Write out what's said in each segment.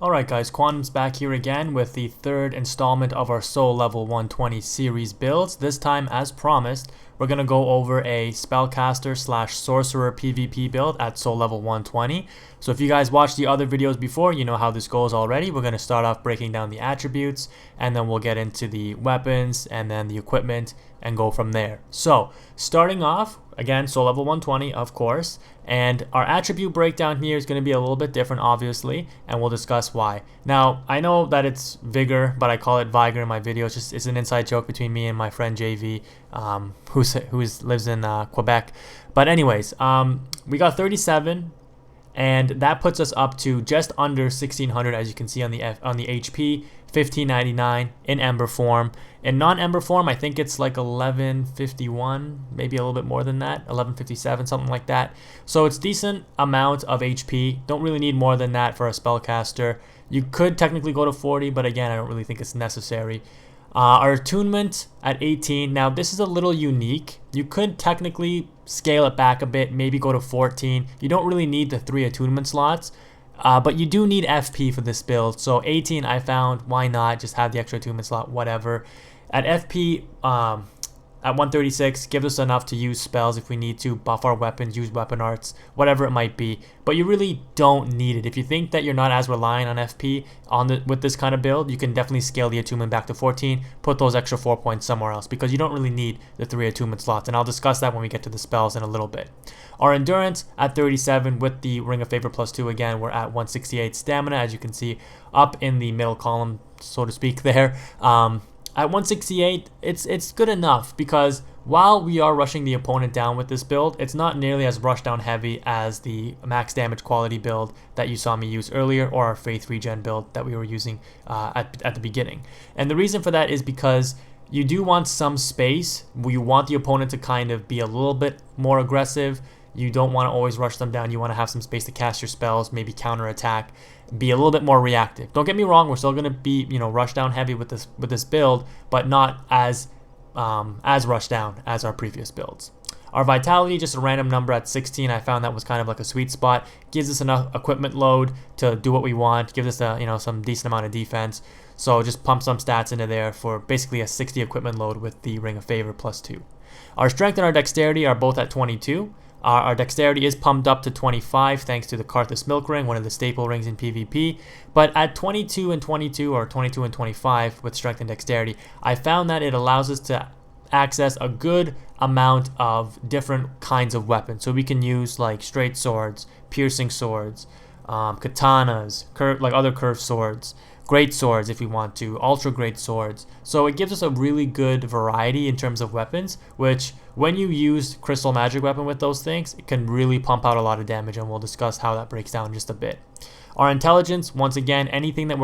Alright guys, Quantum's back here again with the third installment of our Soul Level 120 series builds. This time, as promised, we're going to go over a Spellcaster / Sorcerer PvP build at Soul Level 120. So if you guys watched the other videos before, you know how this goes already. We're going to start off breaking down the attributes, and then we'll get into the weapons, and then the equipment, and go from there. So, starting off, again, Soul Level 120, of course, and our attribute breakdown here is going to be a little bit different, obviously, and we'll discuss why. Now, I know that it's Vigor, but I call it Vigor in my video. It's an inside joke between me and my friend JV, who lives in Quebec. But anyways, we got 37, and that puts us up to just under 1600, as you can see on the HP. 1599 in Ember form. In non-Ember form, I think it's like 1151, maybe a little bit more than that, 1157, something like that. So it's decent amount of HP. Don't really need more than that for a spellcaster. You could technically go to 40, but again, I don't really think it's necessary. Our attunement at 18. Now, this is a little unique. You could technically scale it back a bit, maybe go to 14. You don't really need the 3 attunement slots. But you do need FP for this build, so 18 I found, why not, just have the extra attunement slot, whatever. At FP, at 136, gives us enough to use spells if we need to, buff our weapons, use weapon arts, whatever it might be. But you really don't need it. If you think that you're not as reliant on FP with this kind of build, you can definitely scale the attunement back to 14, put those extra 4 points somewhere else, because you don't really need the 3 attunement slots, and I'll discuss that when we get to the spells in a little bit. Our endurance at 37 with the Ring of Favor +2, again, we're at 168 stamina, as you can see up in the middle column, so to speak, there. At 168, it's good enough, because while we are rushing the opponent down with this build, it's not nearly as rushdown heavy as the max damage quality build that you saw me use earlier, or our Faith regen build that we were using at the beginning. And the reason for that is because you do want some space. You want the opponent to kind of be a little bit more aggressive. You don't want to always rush them down. You want to have some space to cast your spells, maybe counterattack, be a little bit more reactive. Don't get me wrong, we're still going to be, rush down heavy with this build, but not as rush down as our previous builds. Our vitality, just a random number at 16. I found that was kind of like a sweet spot. Gives us enough equipment load to do what we want. Gives us some decent amount of defense. So just pump some stats into there for basically a 60 equipment load with the Ring of Favor +2. Our strength and our dexterity are both at 22. Our dexterity is pumped up to 25 thanks to the Karthus Milk Ring, one of the staple rings in PvP. But at 22 and 22, or 22 and 25 with strength and dexterity, I found that it allows us to access a good amount of different kinds of weapons. So we can use like straight swords, piercing swords, katanas, like other curved swords, great swords if we want to, ultra great swords. So it gives us a really good variety in terms of weapons, which when you use crystal magic weapon with those things, it can really pump out a lot of damage, and we'll discuss how that breaks down in just a bit. Our intelligence, once again, anything that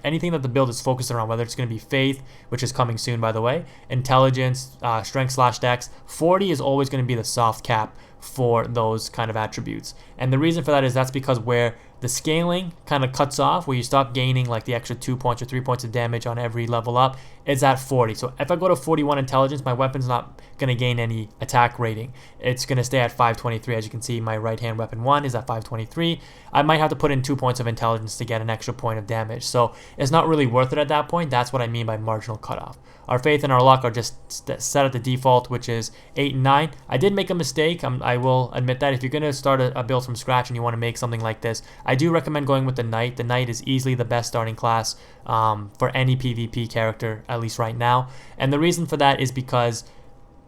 anything that the build is focused around, whether it's going to be Faith, which is coming soon by the way, intelligence, strength / dex, 40 is always going to be the soft cap for those kind of attributes. And the reason for that is that's because where the scaling kind of cuts off, where you stop gaining like the extra 2 points or 3 points of damage on every level up, it's at 40. So if I go to 41 intelligence, my weapon's not going to gain any attack rating. It's going to stay at 523. As you can see, my right hand weapon 1 is at 523. I might have to put in 2 points of intelligence to get an extra point of damage. So it's not really worth it at that point. That's what I mean by marginal cutoff. Our faith and our luck are just set at the default, which is 8 and 9. I did make a mistake. I will admit that. If you're going to start a build from scratch and you want to make something like this, I do recommend going with the Knight. The Knight is easily the best starting class for any PvP character, at least right now. And the reason for that is because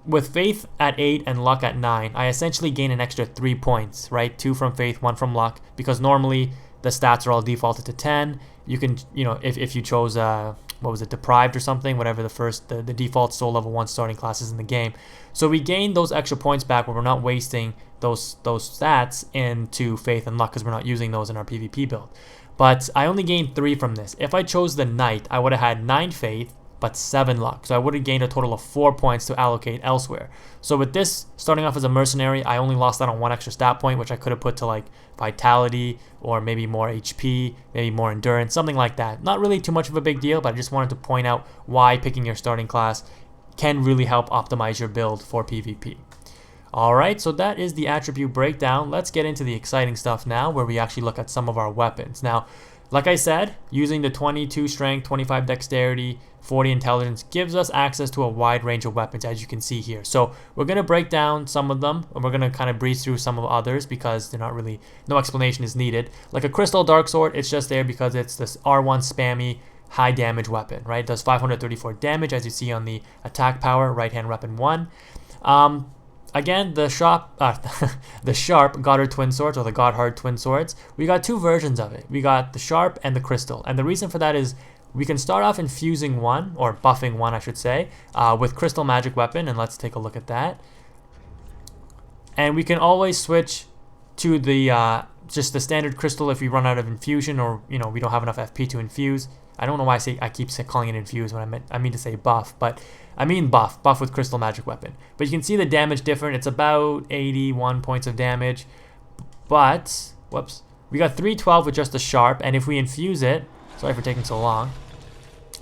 with Faith at 8 and Luck at 9, I essentially gain an extra 3 points, right? 2 from Faith, 1 from Luck, because normally the stats are all defaulted to 10. You can, if you chose what was it, Deprived or something, whatever the default Soul Level 1 starting classes in the game. So we gain those extra points back where we're not wasting those stats into Faith and Luck, because we're not using those in our PvP build. But I only gained 3 from this. If I chose the Knight, I would have had 9 Faith, but 7 luck. So I would have gained a total of 4 points to allocate elsewhere. So with this, starting off as a mercenary, I only lost out on 1 extra stat point, which I could have put to like vitality, or maybe more HP, maybe more endurance, something like that. Not really too much of a big deal, but I just wanted to point out why picking your starting class can really help optimize your build for PvP. Alright, so that is the attribute breakdown. Let's get into the exciting stuff now, where we actually look at some of our weapons. Now, Like I said, using the 22 strength, 25 dexterity, 40 intelligence gives us access to a wide range of weapons, as you can see here. So we're going to break down some of them, and we're going to kind of breeze through some of others because they're not really, no explanation is needed. Like a crystal dark sword, it's just there because it's this R1 spammy high damage weapon, right? It does 534 damage, as you see on the attack power, right hand weapon 1. Again, the sharp Goddard twin swords, or the Gotthard twin swords, we got two versions of it. We got the sharp and the crystal, and the reason for that is we can start off infusing one, or buffing one I should say, with crystal magic weapon, and let's take a look at that. And we can always switch to the just the standard crystal if we run out of infusion, or we don't have enough FP to infuse. I don't know why I keep calling it infuse when I mean to say buff, but I mean buff with crystal magic weapon. But you can see the damage different. It's about 81 points of damage, but whoops, we got 312 with just the sharp, and if we infuse it, sorry for taking so long,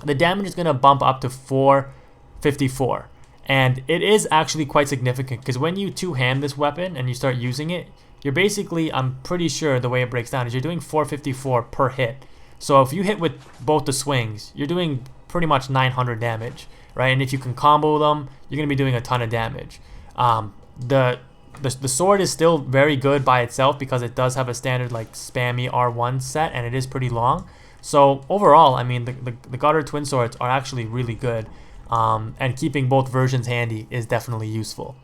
the damage is going to bump up to 454, and it is actually quite significant because when you two-hand this weapon and you start using it, you're basically, I'm pretty sure the way it breaks down is you're doing 454 per hit. So if you hit with both the swings, you're doing pretty much 900 damage, right? And if you can combo them, you're going to be doing a ton of damage. The sword is still very good by itself because it does have a standard like spammy R1 set, and it is pretty long. So overall, I mean, the Goddard twin swords are actually really good, and keeping both versions handy is definitely useful.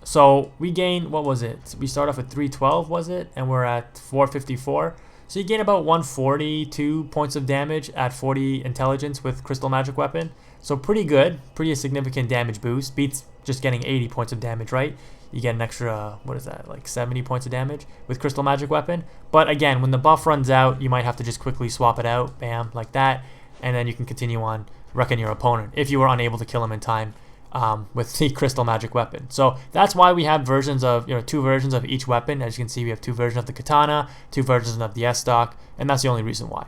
So we gain, what was it? We start off at 312, was it? And we're at 454. So you gain about 142 points of damage at 40 intelligence with crystal magic weapon. So pretty good, pretty significant damage boost. Beats just getting 80 points of damage, right? You get an extra, what is that, like 70 points of damage with crystal magic weapon. But again, when the buff runs out, you might have to just quickly swap it out, bam, like that. And then you can continue on wrecking your opponent if you were unable to kill him in time with the crystal magic weapon. So that's why we have versions of, two versions of each weapon. As you can see, we have two versions of the katana, two versions of the S-stock, and that's the only reason why.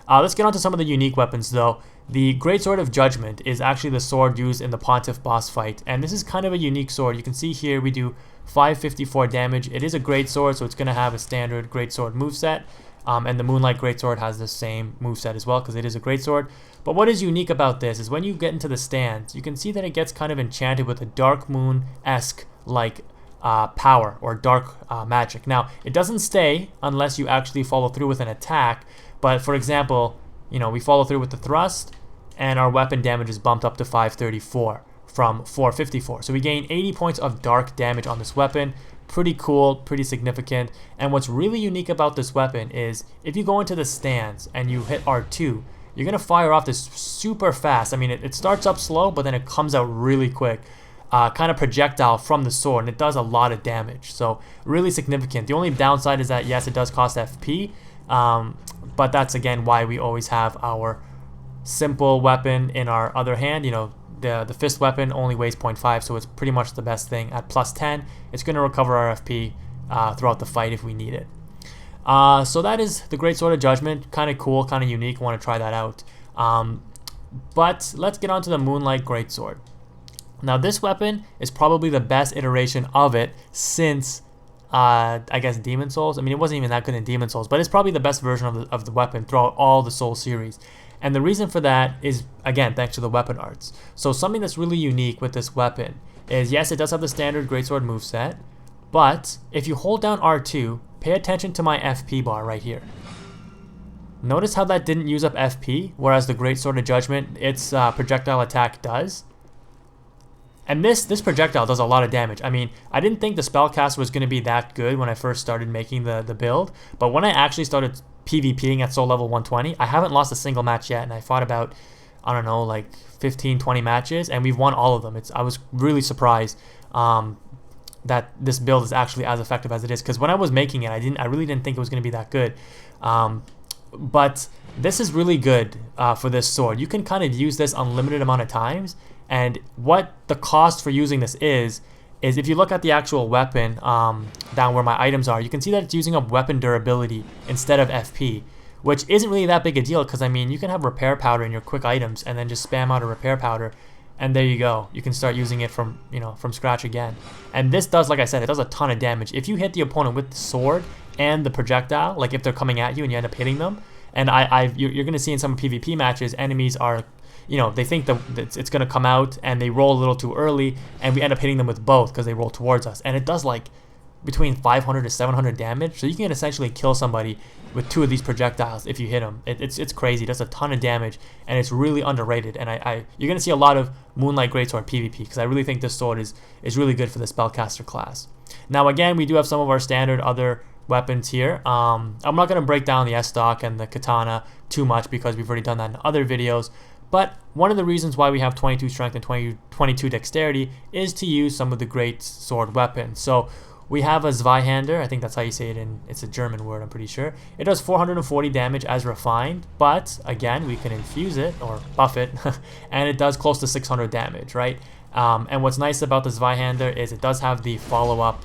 Let's get on to some of the unique weapons though. The Greatsword of Judgment is actually the sword used in the Pontiff boss fight, and this is kind of a unique sword. You can see here we do 554 damage. It is a greatsword, so it's going to have a standard greatsword moveset, and the Moonlight greatsword has the same moveset as well because it is a greatsword. But what is unique about this is when you get into the stance, you can see that it gets kind of enchanted with a Dark Moon-esque like power or dark magic. Now, it doesn't stay unless you actually follow through with an attack, but for example, we follow through with the thrust, and our weapon damage is bumped up to 534 from 454. So we gain 80 points of dark damage on this weapon. Pretty cool, pretty significant. And what's really unique about this weapon is if you go into the stance and you hit R2, you're going to fire off this super fast. I mean, it starts up slow, but then it comes out really quick. Kind of projectile from the sword, and it does a lot of damage. So really significant. The only downside is that, yes, it does cost FP, but that's, again, why we always have our simple weapon in our other hand. The fist weapon only weighs 0.5, so it's pretty much the best thing. At plus 10, it's going to recover our FP throughout the fight if we need it. So that is the Greatsword of Judgment. Kind of cool, kind of unique. Want to try that out. But let's get on to the Moonlight Greatsword. Now this weapon is probably the best iteration of it since, I guess, Demon Souls. I mean, it wasn't even that good in Demon Souls, but it's probably the best version of the weapon throughout all the Soul series. And the reason for that is, again, thanks to the weapon arts. So something that's really unique with this weapon is, yes, it does have the standard Greatsword moveset, but if you hold down R2, pay attention to my FP bar right here. Notice how that didn't use up FP, whereas the Greatsword of Judgment, its projectile attack does. And this projectile does a lot of damage. I mean, I didn't think the spellcaster was going to be that good when I first started making the build, but when I actually started PvPing at Soul level 120, I haven't lost a single match yet, and I fought about, I don't know, like 15, 20 matches, and we've won all of them. I was really surprised that this build is actually as effective as it is, because when I was making it, I really didn't think it was going to be that good. But this is really good for this sword. You can kind of use this unlimited amount of times, and what the cost for using this is if you look at the actual weapon down where my items are, you can see that it's using up weapon durability instead of FP, which isn't really that big a deal because, I mean, you can have repair powder in your quick items and then just spam out a repair powder and there you go. You can start using it from, you know, from scratch again. And this does, like I said, it does a ton of damage. If you hit the opponent with the sword and the projectile, like if they're coming at you and you end up hitting them, and you're going to see in some PvP matches, enemies are, you know, they think that it's going to come out and they roll a little too early, and we end up hitting them with both because they roll towards us. And it does like between 500 to 700 damage, so you can essentially kill somebody with 2 of these projectiles if you hit them. It's crazy. It does a ton of damage, and it's really underrated. And you're going to see a lot of Moonlight Greatsword PvP, because I really think this sword is really good for the Spellcaster class. Now again, we do have some of our standard other weapons here. I'm not going to break down the S-Stock and the Katana too much because we've already done that in other videos. But one of the reasons why we have 22 strength and 22 dexterity is to use some of the great sword weapons. So we have a Zweihander, I think that's how you say it, it's a German word, I'm pretty sure. It does 440 damage as refined, but again, we can infuse it or buff it, and it does close to 600 damage, right? And what's nice about the Zweihander is it does have the follow-up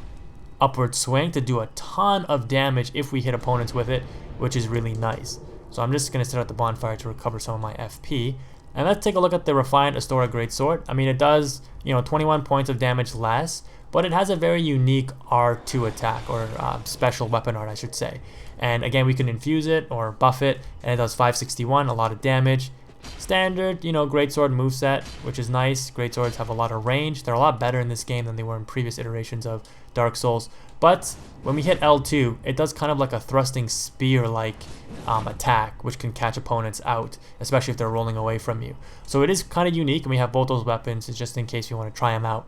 upward swing to do a ton of damage if we hit opponents with it, which is really nice. So I'm just going to sit at the bonfire to recover some of my FP. And let's take a look at the refined Astora Greatsword. I mean, it does, you know, 21 points of damage less, but it has a very unique R2 attack, or special weapon art, I should say. And again, we can infuse it or buff it, and it does 561, a lot of damage. Standard, you know, Greatsword moveset, which is nice. Greatswords have a lot of range. They're a lot better in this game than they were in previous iterations of Dark Souls. But when we hit L2, it does kind of like a thrusting spear-like attack, which can catch opponents out, especially if they're rolling away from you. So it is kind of unique, and we have both those weapons just in case you want to try them out.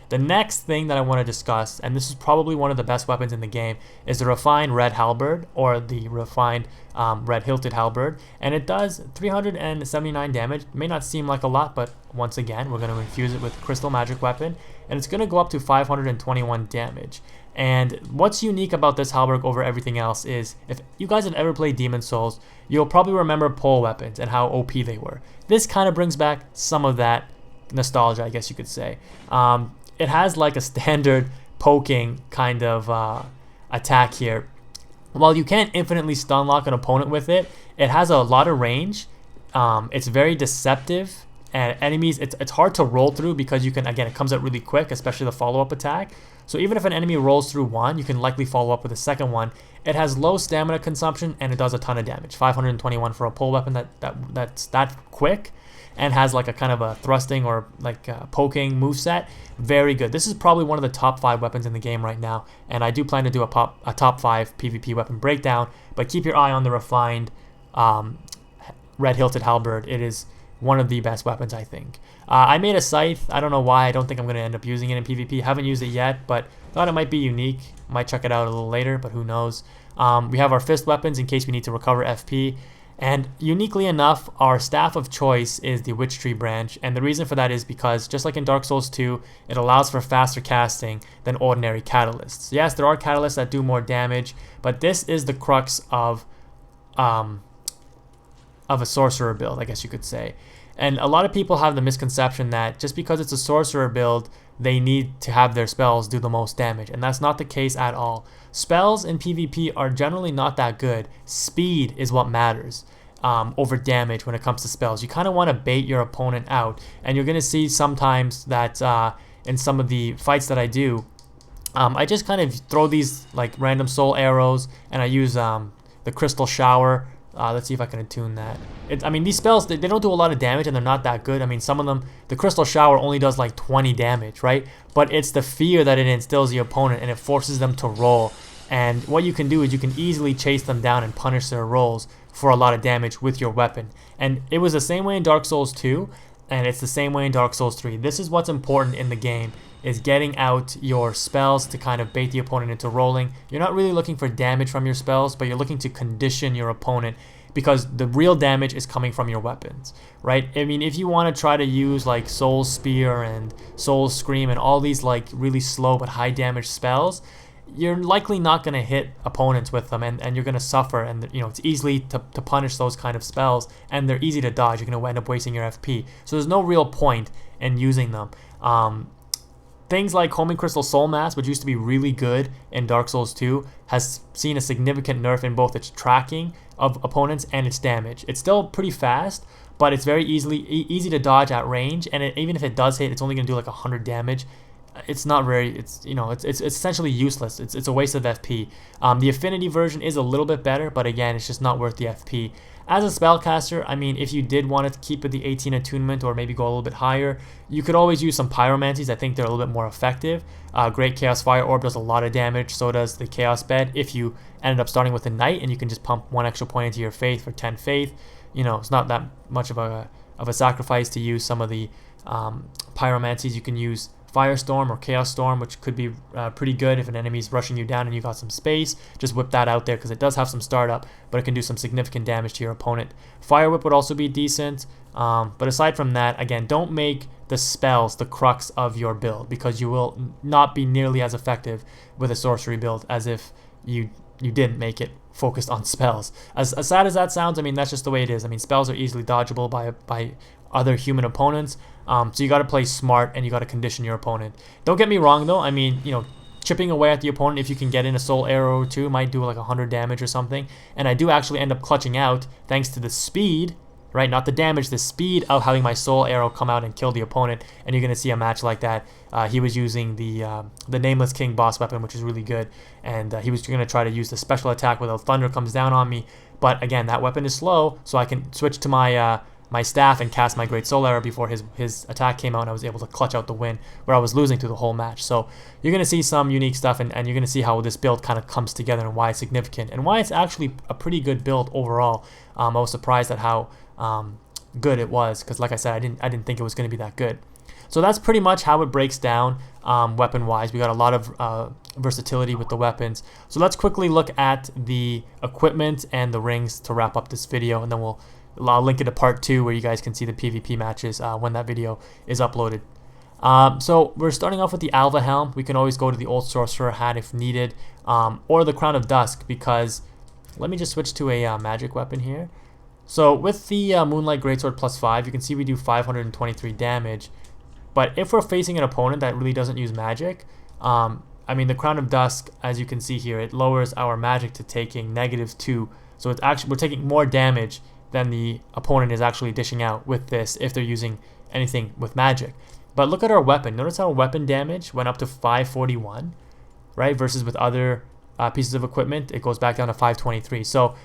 The next thing that I want to discuss, and this is probably one of the best weapons in the game, is the refined red halberd, or the refined red hilted halberd, and it does 379 damage. It may not seem like a lot, but once again, we're going to infuse it with crystal magic weapon, and it's going to go up to 521 damage. And what's unique about this halberd over everything else is, if you guys have ever played Demon Souls, you'll probably remember pole weapons and how OP they were. This kind of brings back some of that nostalgia, I guess you could say. It has like a standard poking kind of attack here. While you can't infinitely stun lock an opponent with it, it has a lot of range. It's very deceptive, and enemies, it's hard to roll through because you can, again, it comes out really quick, especially the follow-up attack. So even if an enemy rolls through one, you can likely follow up with a second one. It has low stamina consumption, and it does a ton of damage. 521 for a pole weapon that's that quick, and has like a kind of a thrusting or like a poking moveset. Very good. This is probably one of the top 5 weapons in the game right now, and I do plan to do a top 5 PvP weapon breakdown, but keep your eye on the refined red hilted halberd. It is one of the best weapons, I think. I made a scythe. I don't know why. I don't think I'm going to end up using it in PvP. Haven't used it yet, but thought it might be unique. Might check it out a little later, but who knows. We have our fist weapons in case we need to recover FP. And uniquely enough, our staff of choice is the Witch Tree branch, and the reason for that is because, just like in Dark Souls 2, it allows for faster casting than ordinary catalysts. Yes, there are catalysts that do more damage, but this is the crux of a sorcerer build, I guess you could say. And a lot of people have the misconception that just because it's a sorcerer build, they need to have their spells do the most damage, and that's not the case at all. Spells in PvP are generally not that good. Speed is what matters over damage when it comes to spells. You kind of want to bait your opponent out, and you're going to see sometimes that in some of the fights that I do, I just kind of throw these like random soul arrows, and I use the crystal shower. Let's see if I can attune that. I mean, these spells, they don't do a lot of damage, and they're not that good. I mean, some of them, the Crystal Shower only does like 20 damage, right? But it's the fear that it instills the opponent, and it forces them to roll. And what you can do is you can easily chase them down and punish their rolls for a lot of damage with your weapon. And it was the same way in Dark Souls 2, and it's the same way in Dark Souls 3. This is what's important in the game, is getting out your spells to kind of bait the opponent into rolling. You're not really looking for damage from your spells, but you're looking to condition your opponent, because the real damage is coming from your weapons, right? I mean, if you want to try to use like Soul Spear and Soul Scream and all these like really slow but high damage spells, you're likely not going to hit opponents with them, and you're going to suffer, and you know, it's easily to punish those kind of spells, and they're easy to dodge. You're going to end up wasting your FP, so there's no real point in using them. Things like Homing Crystal Soul Mass, which used to be really good in Dark Souls 2, has seen a significant nerf in both its tracking of opponents and its damage. It's still pretty fast, but it's very easy to dodge at range, and even if it does hit, it's only going to do like 100 damage. It's not very, it's essentially useless. It's a waste of FP. The affinity version is a little bit better, but again, it's just not worth the FP. As a spellcaster, I mean, if you did want to keep it the 18 attunement or maybe go a little bit higher, you could always use some pyromancies. I think they're a little bit more effective. Great Chaos Fire Orb does a lot of damage, so does the Chaos Bed. If you ended up starting with a Knight and you can just pump 1 extra point into your Faith for 10 Faith, you know, it's not that much of a sacrifice to use some of the pyromancies. You can use Firestorm or Chaos Storm, which could be pretty good if an enemy's rushing you down and you got some space. Just whip that out there because it does have some startup, but it can do some significant damage to your opponent. Fire Whip would also be decent, but aside from that, again, don't make the spells the crux of your build, because you will not be nearly as effective with a sorcery build as if you didn't make it focused on spells. As sad as that sounds, I mean, that's just the way it is. I mean, spells are easily dodgeable by other human opponents, so you got to play smart and you got to condition your opponent. Don't get me wrong though, I mean, you know, chipping away at the opponent, if you can get in a soul arrow or two, might do like 100 damage or something, and I do actually end up clutching out thanks to the speed, right, not the damage, the speed of having my soul arrow come out and kill the opponent. And you're going to see a match like that. He was using the Nameless King boss weapon, which is really good, and he was going to try to use the special attack where the thunder comes down on me, but again, that weapon is slow, so I can switch to my my staff and cast my Great Soul Arrow before his attack came out, and I was able to clutch out the win where I was losing through the whole match. So you're going to see some unique stuff, and you're going to see how this build kind of comes together and why it's significant and why it's actually a pretty good build overall. I was surprised at how good it was, because like I said, I didn't think it was going to be that good. So that's pretty much how it breaks down weapon wise. We got a lot of versatility with the weapons. So let's quickly look at the equipment and the rings to wrap up this video, and then I'll link it to part 2 where you guys can see the PvP matches when that video is uploaded. So we're starting off with the Alva Helm. We can always go to the Old Sorcerer hat if needed, or the Crown of Dusk, because let me just switch to a magic weapon here. So with the Moonlight Greatsword +5, you can see we do 523 damage. But if we're facing an opponent that really doesn't use magic, I mean, the Crown of Dusk, as you can see here, it lowers our magic to taking -2. So it's actually, we're taking more damage than the opponent is actually dishing out with this if they're using anything with magic. But look at our weapon. Notice how weapon damage went up to 541, right? Versus with other pieces of equipment, it goes back down to 523. So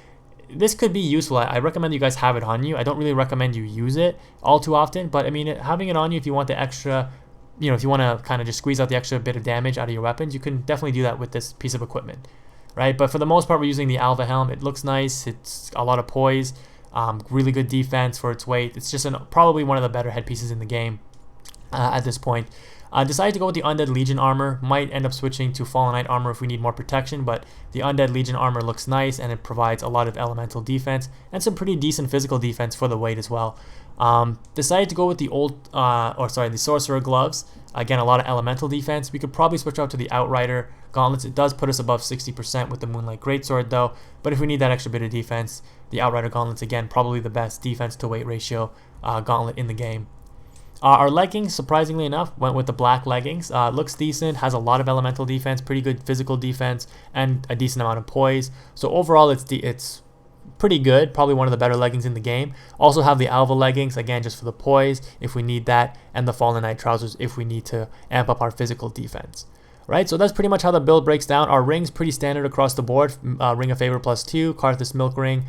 this could be useful. I recommend you guys have it on you. I don't really recommend you use it all too often, but I mean, having it on you if you want the extra, you know, if you want to kind of just squeeze out the extra bit of damage out of your weapons, you can definitely do that with this piece of equipment, right? But for the most part, we're using the Alva Helm. It looks nice. It's a lot of poise. Really good defense for its weight. It's just probably one of the better headpieces in the game at this point. Decided to go with the Undead Legion armor. Might end up switching to Fallen Knight armor if we need more protection, but the Undead Legion armor looks nice, and it provides a lot of elemental defense and some pretty decent physical defense for the weight as well. Decided to go with the the Sorcerer gloves. Again, a lot of elemental defense. We could probably switch out to the Outrider gauntlets. It does put us above 60% with the Moonlight Greatsword though, but if we need that extra bit of defense, the Outrider gauntlets, again, probably the best defense to weight ratio gauntlet in the game. Our leggings, surprisingly enough, went with the black leggings. Looks decent, has a lot of elemental defense, pretty good physical defense, and a decent amount of poise. So overall, it's pretty good, probably one of the better leggings in the game. Also have the Alva leggings, again, just for the poise if we need that, and the Fallen Knight trousers if we need to amp up our physical defense. Right, so that's pretty much how the build breaks down. Our rings pretty standard across the board. Ring of Favor +2, Karthus Milk Ring,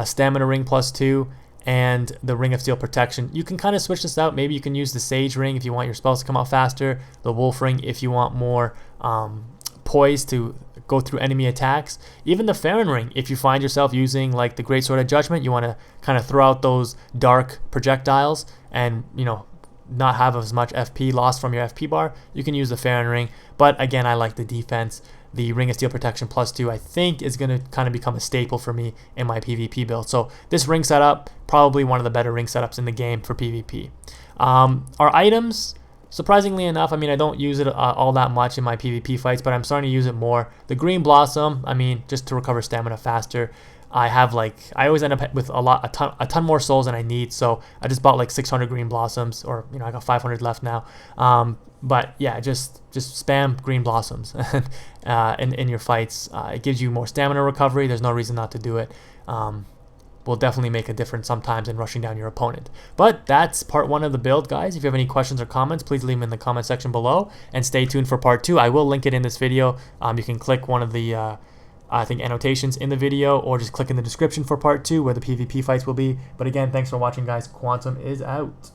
Stamina Ring +2, and the Ring of Steel Protection. You can kind of switch this out. Maybe you can use the Sage Ring if you want your spells to come out faster, the Wolf Ring if you want more poise to go through enemy attacks, even the Farron Ring if you find yourself using like the Great Sword of Judgment, you want to kind of throw out those dark projectiles and, you know, not have as much FP lost from your FP bar, you can use the Farron Ring. But again, I like the defense. The Ring of Steel Protection +2 I think is going to kind of become a staple for me in my PvP build. So this ring setup, probably one of the better ring setups in the game for PvP. Our items, surprisingly enough, I mean, I don't use it all that much in my PvP fights, but I'm starting to use it more. The Green Blossom, I mean, just to recover stamina faster. I always end up with a ton more souls than I need, so I just bought like 600 Green Blossoms, or, you know, I got 500 left now. But yeah, just spam Green Blossoms in your fights. It gives you more stamina recovery. There's no reason not to do it. will definitely make a difference sometimes in rushing down your opponent. But that's part 1 of the build, guys. If you have any questions or comments, please leave them in the comment section below, and stay tuned for part 2. I will link it in this video. You can click one of the I think annotations in the video, or just click in the description for part 2 where the PvP fights will be. But again, thanks for watching, guys. Quantum is out.